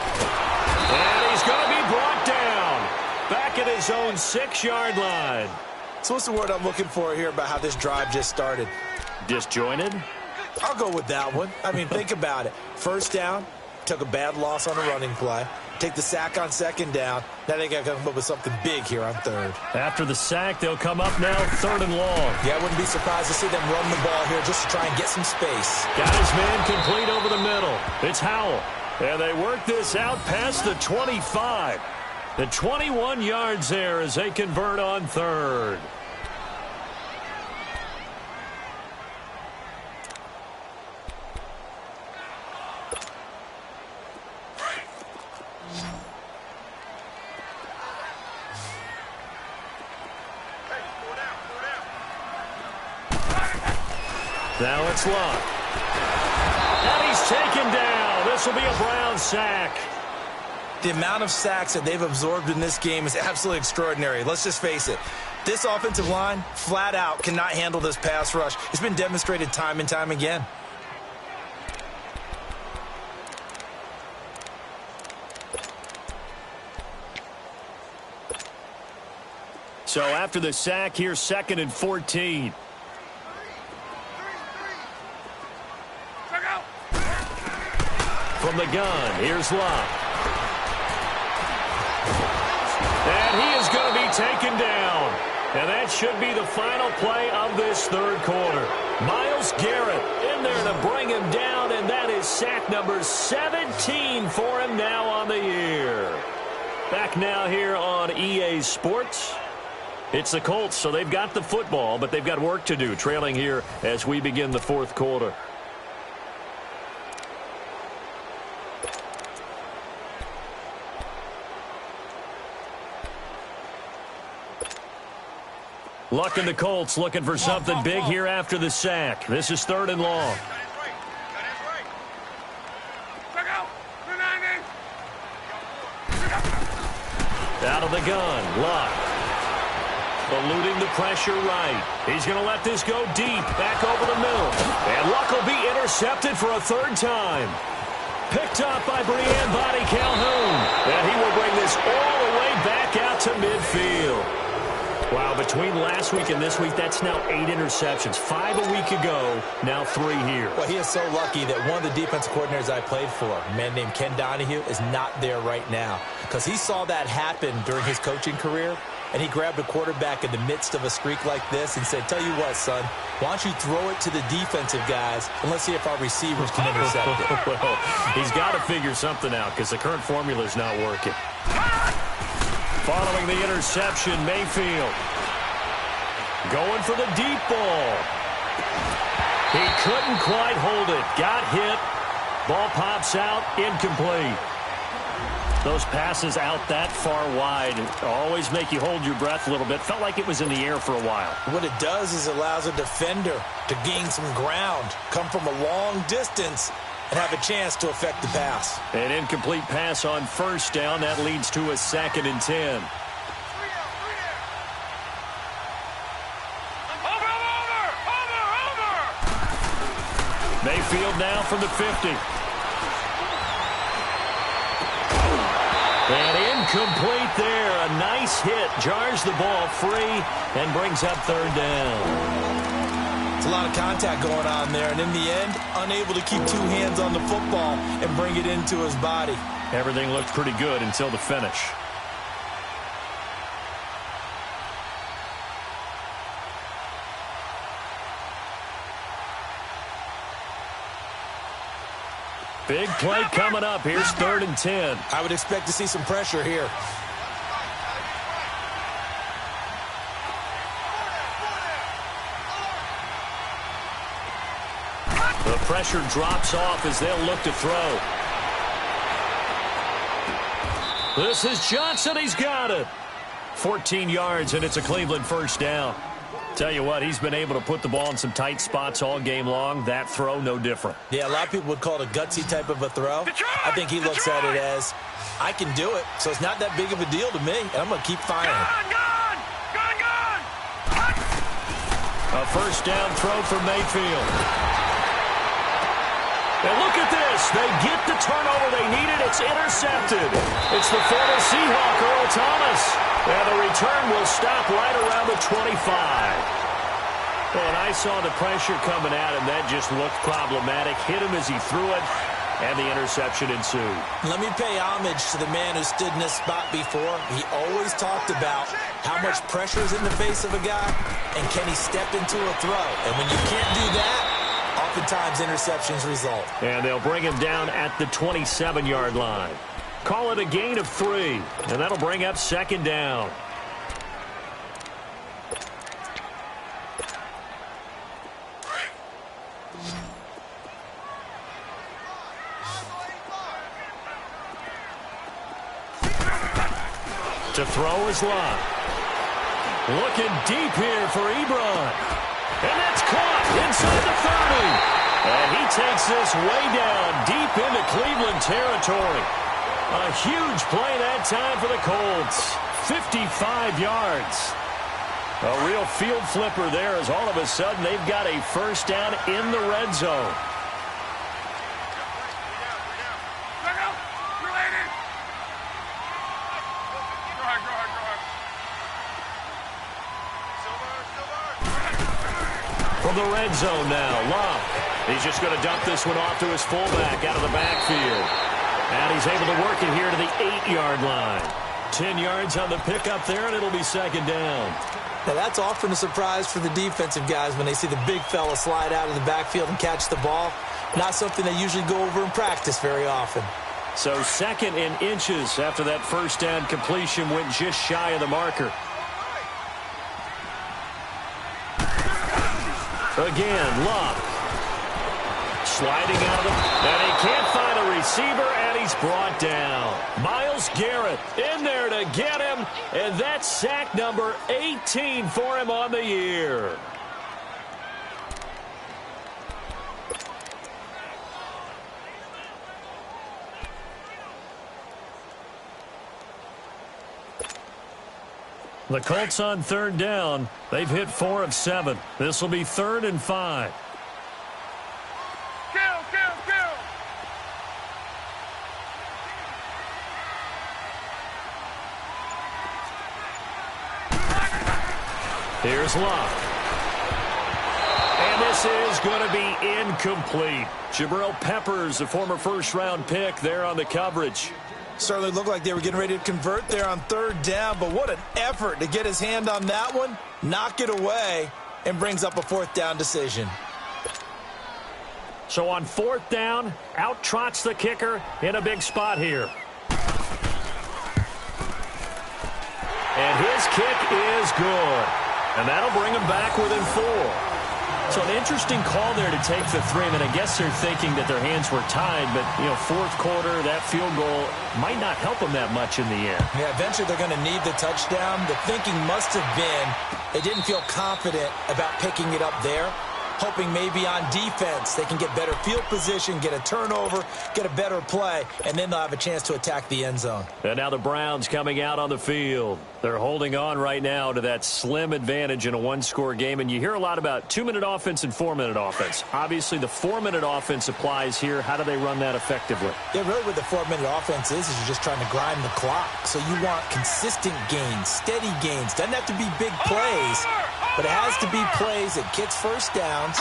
And he's going to be brought down back at his own 6-yard line. So what's the word I'm looking for here about how this drive just started? Disjointed? I'll go with that one. I mean, think about it. First down, took a bad loss on a running play. Take the sack on 2nd down. Now they got to come up with something big here on 3rd. After the sack, they'll come up now 3rd and long. Yeah, I wouldn't be surprised to see them run the ball here just to try and get some space. Got his man complete over the middle. It's Howell. And they work this out past the 25. The 21 yards there as they convert on 3rd. Now it's Luck. And he's taken down. This will be a Brown sack. The amount of sacks that they've absorbed in this game is absolutely extraordinary. Let's just face it. This offensive line, flat out, cannot handle this pass rush. It's been demonstrated time and time again. So after the sack, here's 2nd and 14. From the gun, here's Luck. And he is going to be taken down. And that should be the final play of this 3rd quarter. Myles Garrett in there to bring him down, and that is sack number 17 for him now on the year. Back now here on EA Sports. It's the Colts, so they've got the football, but they've got work to do, trailing here as we begin the 4th quarter. Luck and the Colts looking for something big here after the sack. This is 3rd and long. Out of the gun, Luck. Eluding the pressure right. He's going to let this go deep, back over the middle. And Luck will be intercepted for a 3rd time. Picked up by Brian Body Calhoun. And he will bring this all the way back out to midfield. Wow, between last week and this week, that's now 8 interceptions. 5 a week ago, now 3 here. Well, he is so lucky that one of the defensive coordinators I played for, a man named Ken Donahue, is not there right now. Because he saw that happen during his coaching career, and he grabbed a quarterback in the midst of a streak like this and said, tell you what, son, why don't you throw it to the defensive guys, and let's see if our receivers can intercept it. Well, he's got to figure something out because the current formula is not working. Following the interception, Mayfield going for the deep ball. He couldn't quite hold it. Got hit. Ball pops out. Incomplete. Those passes out that far wide always make you hold your breath a little bit. Felt like it was in the air for a while. What it does is it allows a defender to gain some ground, come from a long distance, and have a chance to affect the pass. An incomplete pass on 1st down. That leads to a 2nd and 10. Mayfield now from the 50. And incomplete there. A nice hit. Jars the ball free and brings up 3rd down. It's a lot of contact going on there, and in the end, unable to keep 2 hands on the football and bring it into his body. Everything looked pretty good until the finish. Big play coming up. Here's 3rd and 10. I would expect to see some pressure here. The pressure drops off as they'll look to throw. This is Johnson. He's got it. 14 yards, and it's a Cleveland first down. Tell you what, he's been able to put the ball in some tight spots all game long. That throw, no different. Yeah, a lot of people would call it a gutsy type of a throw. I think he looks at it as, I can do it, so it's not that big of a deal to me, and I'm going to keep firing. Gone! A first down throw for Mayfield. And look at this. They get the turnover they needed. It's intercepted. It's the former Seahawk, Earl Thomas. And the return will stop right around the 25. And I saw the pressure coming at him. That just looked problematic. Hit him as he threw it, and the interception ensued. Let me pay homage to the man who stood in this spot before. He always talked about how much pressure is in the face of a guy, and can he step into a throw. And when you can't do that, oftentimes interceptions result. And they'll bring him down at the 27-yard line. Call it a gain of 3, and that'll bring up 2nd down. To throw is Lott. Looking deep here for Ebron. And that's caught inside the 30. And he takes this way down deep into Cleveland territory. A huge play that time for the Colts. 55 yards. A real field flipper there as all of a sudden they've got a first down in the red zone. From the red zone now, Lott. He's just going to dump this one off to his fullback out of the backfield. And he's able to work it here to the 8-yard line. 10 yards on the pickup there, and it'll be 2nd down. Now, that's often a surprise for the defensive guys when they see the big fella slide out of the backfield and catch the ball. Not something they usually go over in practice very often. So 2nd and inches after that first down completion went just shy of the marker. Again, Lott. Sliding out of it, and he can't find a receiver, and he's brought down. Myles Garrett in there to get him, and that's sack number 18 for him on the year. The Colts on 3rd down. They've hit 4 of 7. This will be 3rd and 5. Here's Lott. And this is going to be incomplete. Jabril Peppers, the former first-round pick, there on the coverage. Certainly looked like they were getting ready to convert there on 3rd down, but what an effort to get his hand on that one, knock it away, and brings up a 4th down decision. So on 4th down, out trots the kicker in a big spot here. And his kick is good. And that'll bring him back within 4. So an interesting call there to take the 3. I mean, I guess they're thinking that their hands were tied, but, you know, 4th quarter, that field goal might not help them that much in the end. Yeah, eventually they're going to need the touchdown. The thinking must have been they didn't feel confident about picking it up there, hoping maybe on defense they can get better field position, get a turnover, get a better play, and then they'll have a chance to attack the end zone. And now the Browns coming out on the field. They're holding on right now to that slim advantage in a one-score game, and you hear a lot about 2-minute offense and 4-minute offense. Obviously, the 4-minute offense applies here. How do they run that effectively? Yeah, really what the 4-minute offense is you're just trying to grind the clock. So you want consistent gains, steady gains. Doesn't have to be big plays, but it has to be plays that gets first downs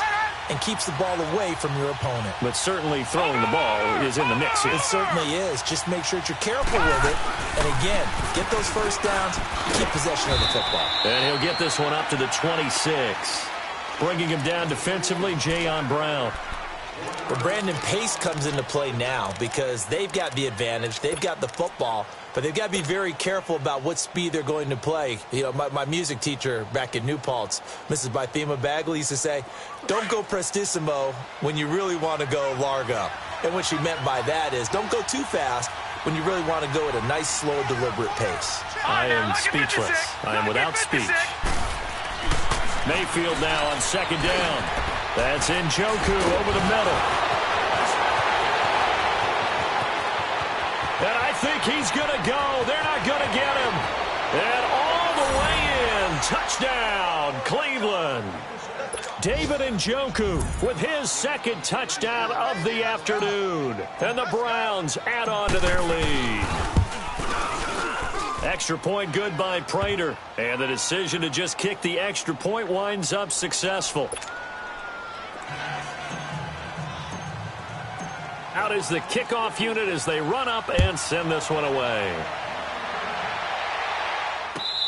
and keeps the ball away from your opponent. But certainly throwing the ball is in the mix here. It certainly is. Just make sure that you're careful with it. And again, get those first downs, keep possession of the football. And he'll get this one up to the 26. Bringing him down defensively, Jayon Brown. But Brandon, pace comes into play now because they've got the advantage. They've got the football, but they've got to be very careful about what speed they're going to play. You know, my music teacher back in New Paltz, Mrs. Bythema Bagley, used to say, don't go prestissimo when you really want to go largo. And what she meant by that is don't go too fast when you really want to go at a nice, slow, deliberate pace. I am speechless. I am without speech. Mayfield now on second down. That's Njoku over the middle. And I think he's going to go. They're not going to get him. And all the way in. Touchdown, Cleveland. David Njoku with his second touchdown of the afternoon. And the Browns add on to their lead. Extra point good by Prater. And the decision to just kick the extra point winds up successful. Out is the kickoff unit as they run up and send this one away.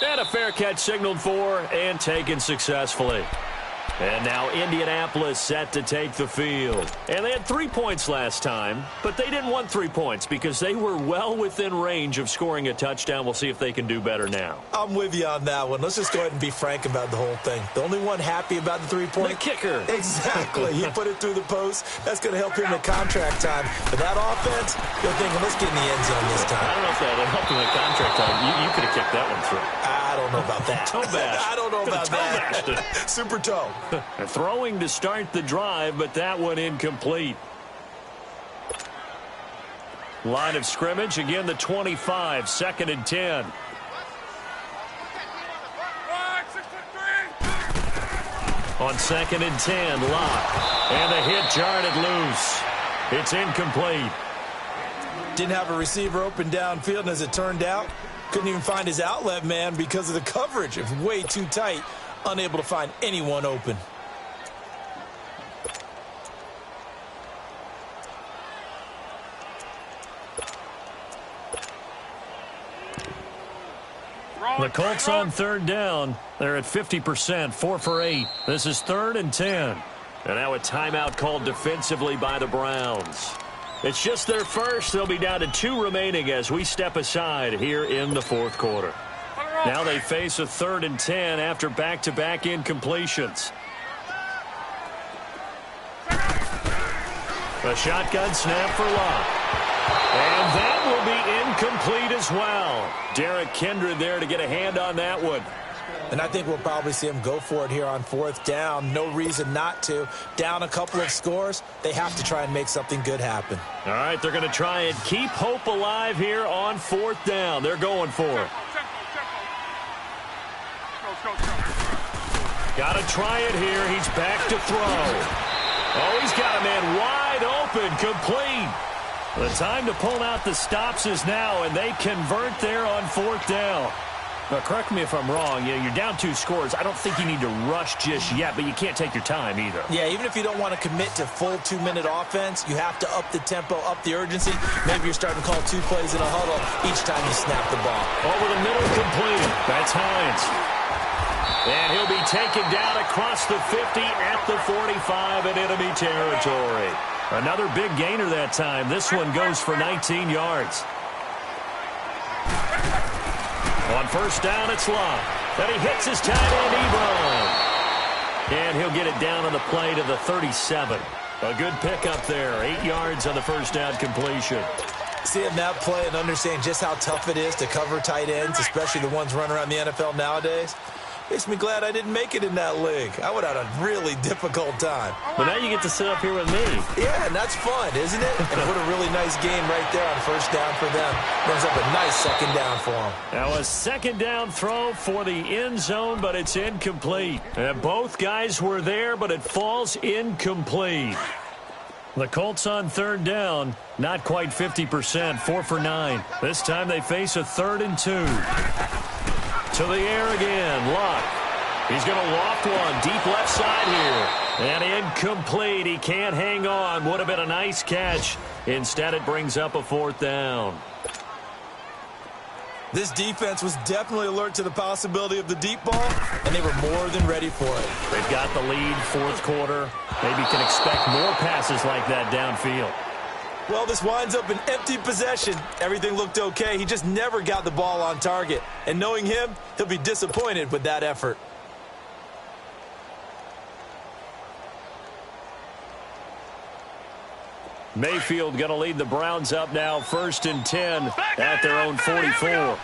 And a fair catch signaled for and taken successfully. And now Indianapolis set to take the field. And they had 3 points last time, but they didn't want 3 points because they were well within range of scoring a touchdown. We'll see if they can do better now. I'm with you on that one. Let's just go ahead and be frank about the whole thing. The only one happy about the 3-point. The kicker. Exactly. He put it through the post. That's going to help him at contract time. But that offense, you're thinking, let's get in the end zone this time. I don't know if that helped him at contract time. You could have kicked that one through. I don't know about that. Toe bash. I don't know about that. Super toe. Throwing to start the drive, but that one incomplete. Line of scrimmage, again the 25, second and 10. On second and 10, Locke. And the hit jarred loose. It's incomplete. Didn't have a receiver open downfield, and as it turned out, couldn't even find his outlet man because of the coverage. It was way too tight, unable to find anyone open. The Colts on third down. They're at 50%, 4 for 8. This is 3rd and 10. And now a timeout called defensively by the Browns. It's just their first. They'll be down to 2 remaining as we step aside here in the 4th quarter. Now they face a 3rd and 10 after back-to-back incompletions. A shotgun snap for Locke. And that will be incomplete as well. Derek Kindred there to get a hand on that one. And I think we'll probably see him go for it here on 4th down. No reason not to. Down a couple of scores, they have to try and make something good happen. All right, they're going to try and keep hope alive here on 4th down. They're going for it. Got to try it here. He's back to throw. Oh, he's got a man wide open, complete. The time to pull out the stops is now, and they convert there on 4th down. Now, correct me if I'm wrong. You're down 2 scores. I don't think you need to rush just yet, but you can't take your time either. Yeah, even if you don't want to commit to full 2-minute offense, you have to up the tempo, up the urgency. Maybe you're starting to call 2 plays in a huddle each time you snap the ball. Over the middle, completed. That's Hines. And he'll be taken down across the 50 at the 45 in enemy territory. Another big gainer that time. This one goes for 19 yards. On 1st down, it's Locke. And he hits his tight end, Ebron. And he'll get it down on the play to the 37. A good pickup there. 8 yards on the 1st down completion. Seeing that play and understanding just how tough it is to cover tight ends, especially the ones running around the NFL nowadays, makes me glad I didn't make it in that league. I would have had a really difficult time. But now you get to sit up here with me. Yeah, and that's fun, isn't it? And what a really nice game right there on 1st down for them. Brings up a nice 2nd down for them. Now a 2nd down throw for the end zone, but it's incomplete. And both guys were there, but it falls incomplete. The Colts on 3rd down, not quite 50%, 4 for 9. This time they face a 3rd and 2. To the air again, Locke. He's going to loft one, deep left side here. And incomplete. He can't hang on. Would have been a nice catch. Instead, it brings up a 4th down. This defense was definitely alert to the possibility of the deep ball, and they were more than ready for it. They've got the lead, fourth quarter. Maybe can expect more passes like that downfield. Well, this winds up an empty possession. Everything looked okay. He just never got the ball on target. And knowing him, he'll be disappointed with that effort. Mayfield going to lead the Browns up now, 1st and 10 at their own 44.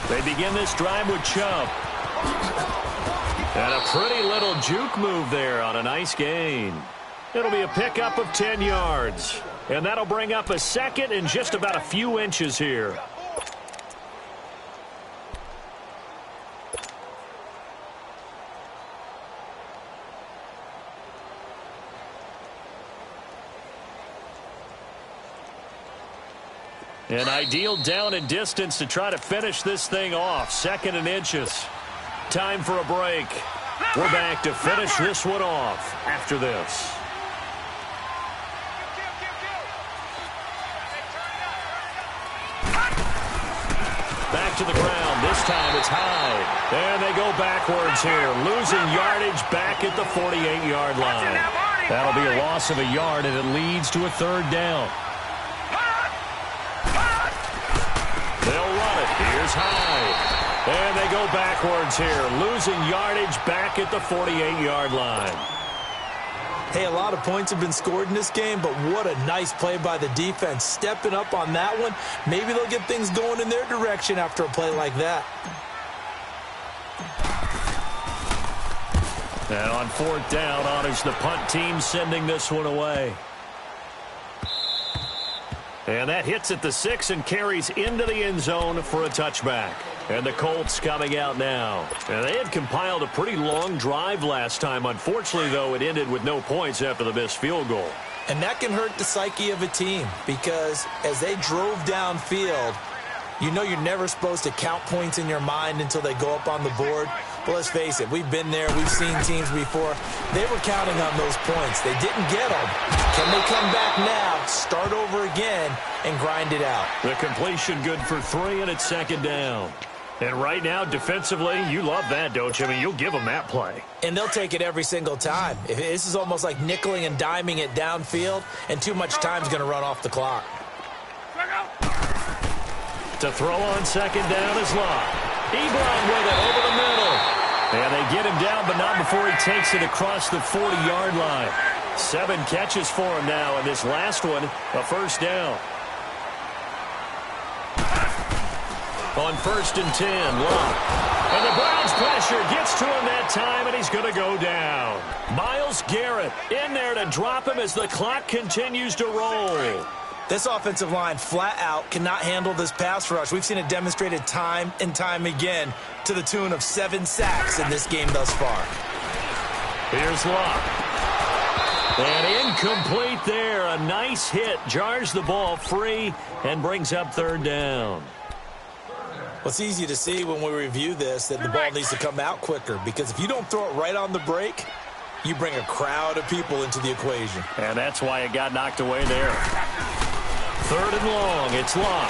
They begin this drive with Chubb. And a pretty little juke move there on a nice gain. It'll be a pickup of 10 yards. And that'll bring up a second and just about a few inches here. An ideal down and distance to try to finish this thing off. 2nd and inches. Time for a break. We're back to finish this one off after this. Back to the ground. This time it's high. And they go backwards here. Losing yardage back at the 48-yard line. That'll be a loss of a yard, and it leads to a 3rd down. They'll run it. Here's Hyde. And they go backwards here. Losing yardage back at the 48-yard line. Hey, a lot of points have been scored in this game, but what a nice play by the defense. Stepping up on that one. Maybe they'll get things going in their direction after a play like that. And on 4th down, honors the punt team, sending this one away. And that hits at the 6 and carries into the end zone for a touchback. And the Colts coming out now. And they had compiled a pretty long drive last time. Unfortunately, though, it ended with no points after the missed field goal. And that can hurt the psyche of a team because as they drove downfield, you know you're never supposed to count points in your mind until they go up on the board. But let's face it, we've been there. We've seen teams before. They were counting on those points. They didn't get them. Can they come back now, start over again, and grind it out? The completion good for 3, and it's 2nd down. And right now, defensively, you love that, don't you? I mean, you'll give them that play. And they'll take it every single time. This is almost like nickeling and diming it downfield, and too much time's going to run off the clock. To throw on 2nd down is Locke. Ebron with it over the middle. And they get him down, but not before he takes it across the 40-yard line. 7 catches for him now, and this last one, a 1st down. On 1st and 10, Locke. And the Browns pressure gets to him that time, and he's going to go down. Myles Garrett in there to drop him as the clock continues to roll. This offensive line flat out cannot handle this pass rush. We've seen it demonstrated time and time again to the tune of 7 sacks in this game thus far. Here's Locke. And incomplete there. A nice hit. Jars the ball free and brings up 3rd down. Well, it's easy to see when we review this that the ball needs to come out quicker because if you don't throw it right on the break, you bring a crowd of people into the equation. And that's why it got knocked away there. 3rd and long. It's Locke.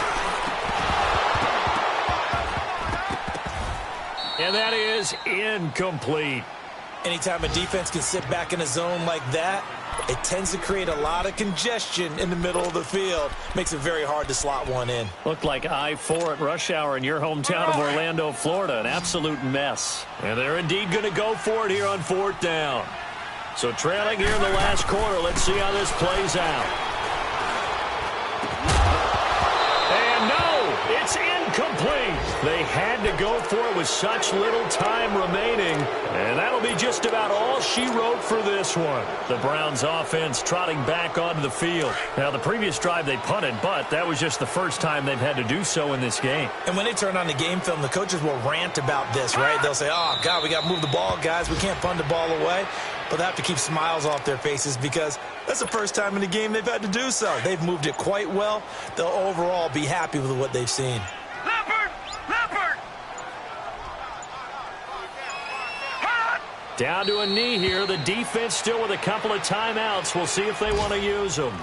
And that is incomplete. Anytime a defense can sit back in a zone like that, it tends to create a lot of congestion in the middle of the field. Makes it very hard to slot one in. Looked like I-4 at rush hour in your hometown of Orlando, Florida. An absolute mess. And they're indeed going to go for it here on 4th down. So trailing here in the last quarter. Let's see how this plays out. And no, it's incomplete. They had to go for it with such little time remaining. And that'll be just about all she wrote for this one. The Browns offense trotting back onto the field. Now, the previous drive they punted, but that was just the first time they've had to do so in this game. And when they turn on the game film, the coaches will rant about this, right? They'll say, oh, God, we got to move the ball, guys. We can't punt the ball away. But they have to keep smiles off their faces because that's the first time in the game they've had to do so. They've moved it quite well. They'll overall be happy with what they've seen. Leopard! Leopard! Down to a knee here. The defense still with a couple of timeouts. We'll see if they want to use them.